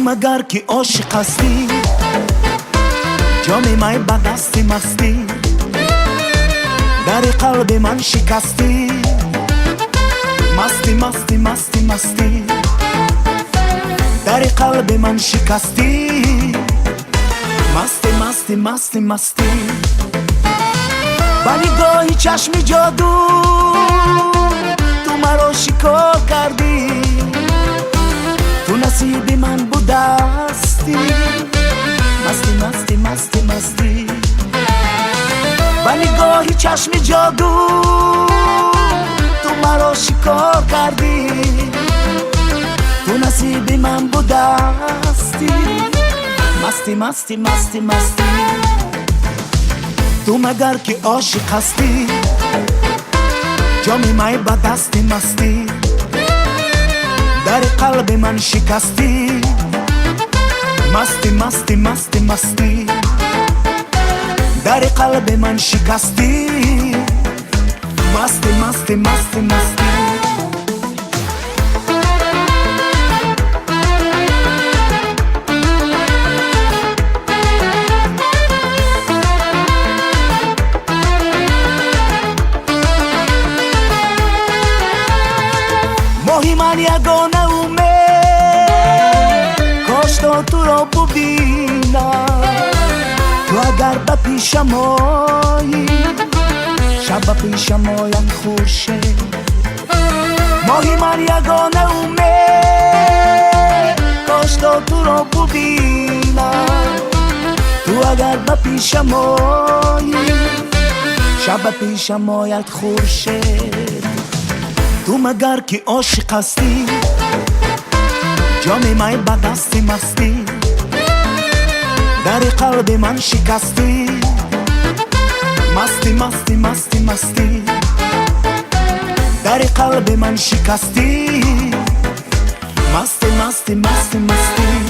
مگر که عاشق هستی جام من به دست مستی در قلب من شکستی مستی مستی مستی مستی در قلب من شکستی مستی مستی مستی مستی با نگاهی چشم جادو تو مرا شکار کردی تو نصیب من بودستی مستی مستی مستی مستی با نگاهی چشم جادو تو مرا شکار کردی تو نصیب من بودستی مستی مستی مستی مستی تو مگر که عاشق هستی جام من به دست مستی در قلب من شکستی مستی مستی مستی مستی در قلب من شکستی مستی مستی مستی مستی ماهی من یگانه اومد کاشتا تو را ببینم تو اگر به پیشم آیی شب به پیشم آیم خورشید ماهی من یگانه اومد کاشتا تو را ببینم تو اگر به پیشم آیی شب به پیشم آید خورشید تو مگر که عاشق هستی جام من به دست مستی در قلب من شکستی مستی مستی مستی مستی در قلب من شکستی مستی مستی مستی مستی